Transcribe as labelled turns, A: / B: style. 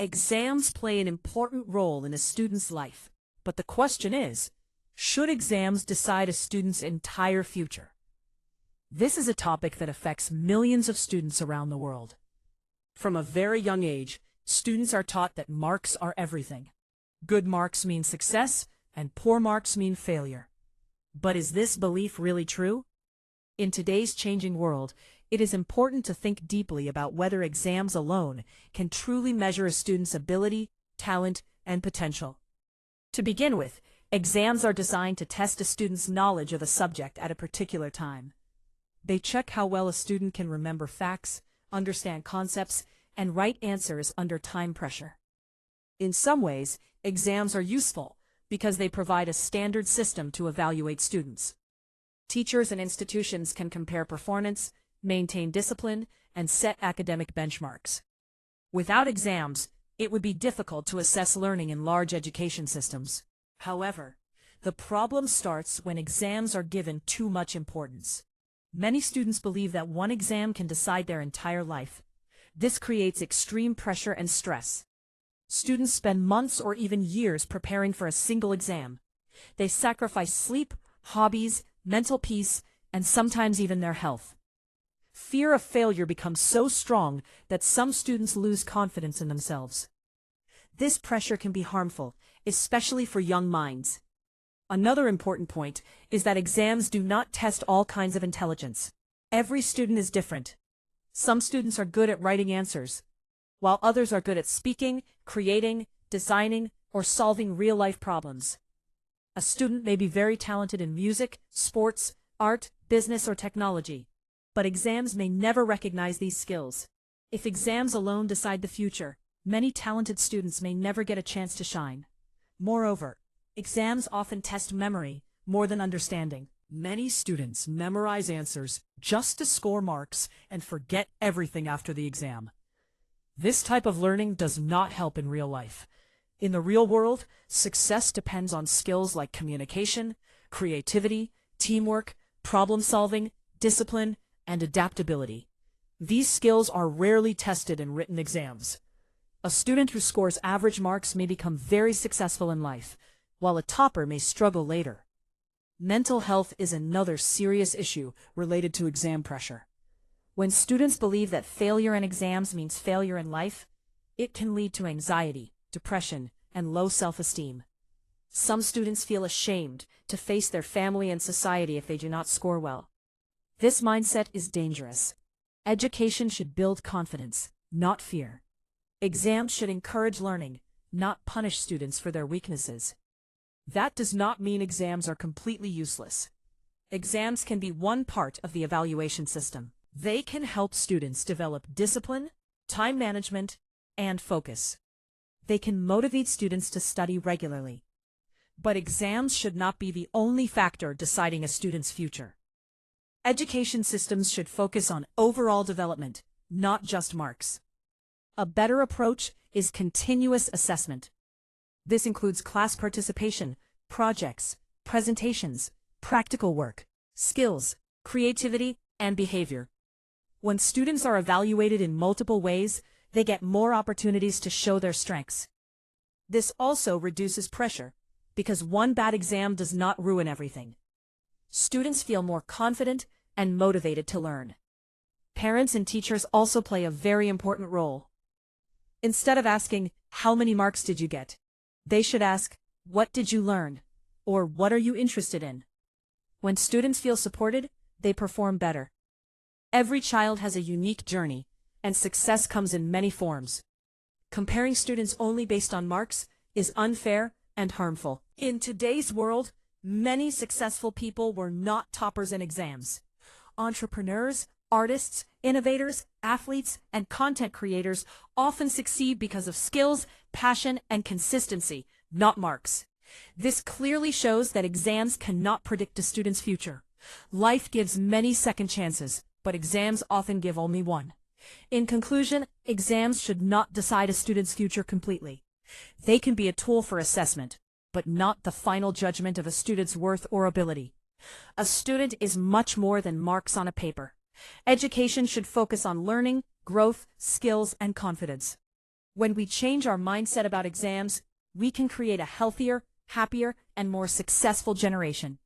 A: Exams play an important role in a student's life, but the question is, should exams decide a student's entire future? This is a topic that affects millions of students around the world. From a very young age, students are taught that marks are everything. Good marks mean success, and poor marks mean failure. But is this belief really true? In today's changing world, it is important to think deeply about whether exams alone can truly measure a student's ability, talent, and potential. To begin with, exams are designed to test a student's knowledge of a subject at a particular time. They check how well a student can remember facts, understand concepts, and write answers under time pressure. In some ways, exams are useful because they provide a standard system to evaluate students. Teachers and institutions can compare performance, maintain discipline, and set academic benchmarks. Without exams, it would be difficult to assess learning in large education systems. However, the problem starts when exams are given too much importance. Many students believe that one exam can decide their entire life. This creates extreme pressure and stress. Students spend months or even years preparing for a single exam. They sacrifice sleep, hobbies, mental peace, and sometimes even their health. Fear of failure becomes so strong that some students lose confidence in themselves. This pressure can be harmful, especially for young minds. Another important point is that exams do not test all kinds of intelligence. Every student is different. Some students are good at writing answers, while others are good at speaking, creating, designing, or solving real-life problems. A student may be very talented in music, sports, art, business, or technology, but exams may never recognize these skills. If exams alone decide the future, many talented students may never get a chance to shine. Moreover, exams often test memory more than understanding. Many students memorize answers just to score marks and forget everything after the exam. This type of learning does not help in real life. In the real world, success depends on skills like communication, creativity, teamwork, problem-solving, discipline, and adaptability. These skills are rarely tested in written exams. A student who scores average marks may become very successful in life, while a topper may struggle later. Mental health is another serious issue related to exam pressure. When students believe that failure in exams means failure in life, it can lead to anxiety, depression, and low self-esteem. Some students feel ashamed to face their family and society if they do not score well. This mindset is dangerous. Education should build confidence, not fear. Exams should encourage learning, not punish students for their weaknesses. That does not mean exams are completely useless. Exams can be one part of the evaluation system. They can help students develop discipline, time management, and focus. They can motivate students to study regularly. But exams should not be the only factor deciding a student's future. Education systems should focus on overall development, not just marks. A better approach is continuous assessment. This includes class participation, projects, presentations, practical work, skills, creativity, and behavior. When students are evaluated in multiple ways, they get more opportunities to show their strengths. This also reduces pressure, because one bad exam does not ruin everything. Students feel more confident and motivated to learn. Parents and teachers also play a very important role. Instead of asking, "How many marks did you get?" they should ask, "What did you learn?" or "What are you interested in?" When students feel supported, they perform better. Every child has a unique journey, and success comes in many forms. Comparing students only based on marks is unfair and harmful. In today's world, many successful people were not toppers in exams. Entrepreneurs, artists, innovators, athletes, and content creators often succeed because of skills, passion, and consistency, not marks. This clearly shows that exams cannot predict a student's future. Life gives many second chances, but exams often give only one. In conclusion, exams should not decide a student's future completely. They can be a tool for assessment, but not the final judgment of a student's worth or ability. A student is much more than marks on a paper. Education should focus on learning, growth, skills, and confidence. When we change our mindset about exams, we can create a healthier, happier, and more successful generation.